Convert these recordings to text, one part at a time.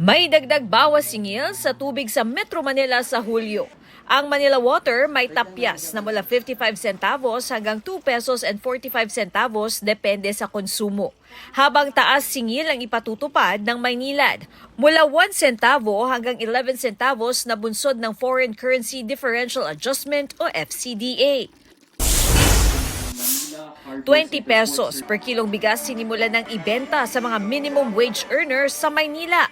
May dagdag bawas singil sa tubig sa Metro Manila sa Hulyo. Ang Manila Water may tapyas na mula 55 centavos hanggang 2 pesos and 45 centavos depende sa konsumo. Habang taas singil ang ipatutupad ng Maynilad mula 1 centavo hanggang 11 centavos na bunsod ng Foreign Currency Differential Adjustment o FCDA. 20 pesos per kilong bigas sinimulan ng ibenta sa mga minimum wage earners sa Maynila.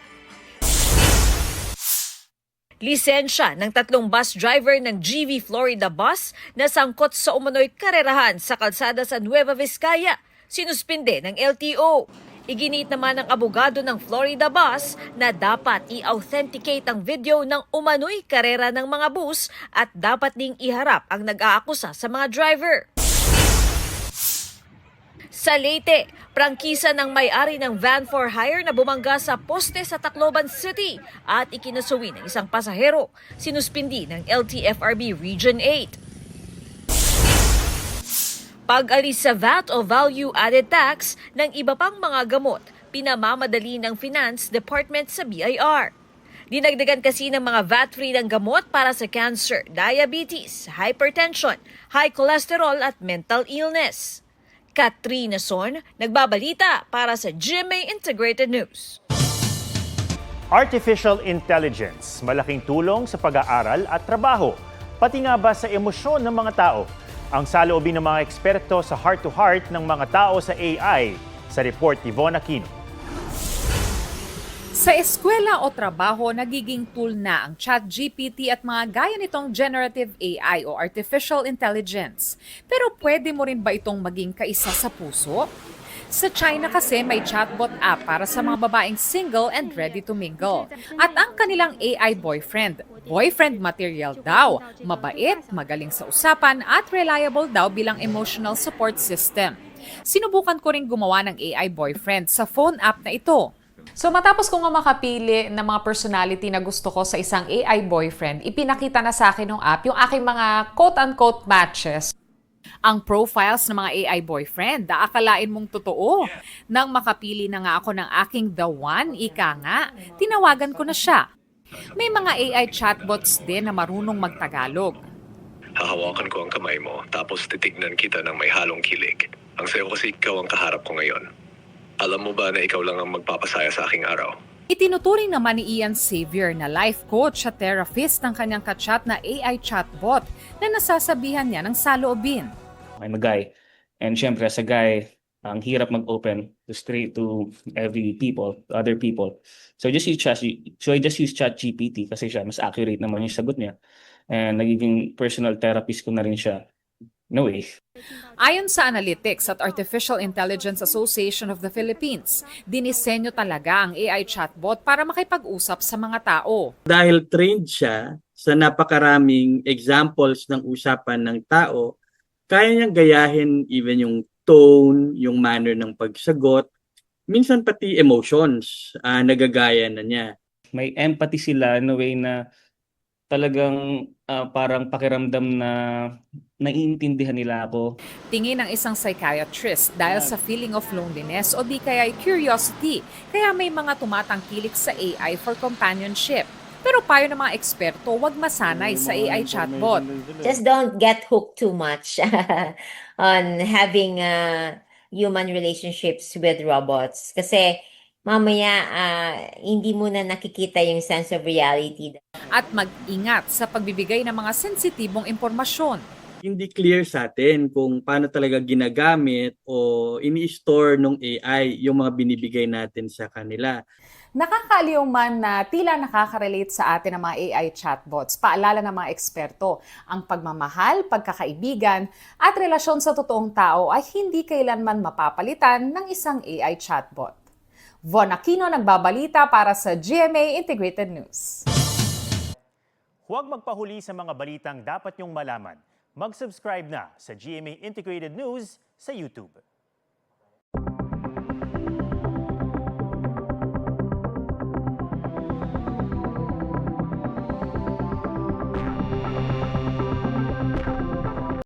Lisensya ng 3 bus driver ng GV Florida Bus na sangkot sa umano'y karerahan sa kalsada sa Nueva Vizcaya, sinuspinde ng LTO. Iginit naman ng abogado ng Florida Bus na dapat i-authenticate ang video ng umano'y karera ng mga bus at dapat ding iharap ang nag-aakusa sa mga driver. Sa Leyte, prangkisa ng may-ari ng van for hire na bumangga sa poste sa Tacloban City at ikinasuwi ng isang pasahero, sinuspindi ng LTFRB Region 8. Pag-alis sa VAT o Value Added Tax ng iba pang mga gamot, pinamamadali ng Finance Department sa BIR. Dinagdagan kasi ng mga VAT-free ng gamot para sa cancer, diabetes, hypertension, high cholesterol at mental illness. Katrina Son, nagbabalita para sa GMA Integrated News. Artificial intelligence, malaking tulong sa pag-aaral at trabaho, pati nga ba sa emosyon ng mga tao. Ang saloobin ng mga eksperto sa heart-to-heart ng mga tao sa AI, sa report ni Von Aquino. Sa eskwela o trabaho, nagiging tool na ang ChatGPT at mga gaya nitong generative AI o artificial intelligence. Pero pwede mo rin ba itong maging kaisa sa puso? Sa China kasi may chatbot app para sa mga babaeng single and ready to mingle. At ang kanilang AI boyfriend material daw, mabait, magaling sa usapan at reliable daw bilang emotional support system. Sinubukan ko ring gumawa ng AI boyfriend sa phone app na ito. So matapos ko nga makapili ng mga personality na gusto ko sa isang AI boyfriend, ipinakita na sa akin ng app yung aking mga quote-unquote matches. Ang profiles ng mga AI boyfriend, akalain mong totoo. Nang makapili na nga ako ng aking the one, ika nga, tinawagan ko na siya. May mga AI chatbots din na marunong magtagalog. Hahawakan ko ang kamay mo, tapos titignan kita ng may halong kilig. Ang sayo kasi ikaw ang kaharap ko ngayon. Alam mo ba na ikaw lang ang magpapasaya sa aking araw? Itinuturing naman ni Ian Xavier na life coach at therapist ng kanyang kachat na AI chatbot na nasasabihan niya ng saloobin. I'm a guy. And syempre, as a guy, ang hirap mag-open straight to other people. So I just use ChatGPT kasi siya, mas accurate naman yung sagot niya. And nagiging personal therapist ko na rin siya. No way. Ayon sa Analytics at Artificial Intelligence Association of the Philippines, dinisenyo talaga ang AI chatbot para makipag-usap sa mga tao. Dahil trained siya sa napakaraming examples ng usapan ng tao, kaya niyang gayahin even yung tone, yung manner ng pagsagot, minsan pati emotions, nagagaya na niya. May empathy sila in a way na talagang parang pakiramdam na naiintindihan nila ako. Tingin ng isang psychiatrist dahil sa feeling of loneliness o di kaya curiosity, kaya may mga tumatangkilik sa AI for companionship. Pero payo ng mga eksperto, huwag masanay sa AI chatbot. Just don't get hooked too much on having human relationships with robots. Kasi mamaya hindi mo na nakikita yung sense of reality. At mag-ingat sa pagbibigay ng mga sensitibong impormasyon. Hindi clear sa atin kung paano talaga ginagamit o ini-store ng AI yung mga binibigay natin sa kanila. Nakakaaliw man na tila nakaka-relate sa atin ang mga AI chatbots. Paalala ng mga eksperto, ang pagmamahal, pagkakaibigan at relasyon sa totoong tao ay hindi kailanman mapapalitan ng isang AI chatbot. Von Aquino nagbabalita para sa GMA Integrated News. Huwag magpahuli sa mga balitang dapat niyong malaman. Mag-subscribe na sa GMA Integrated News sa YouTube.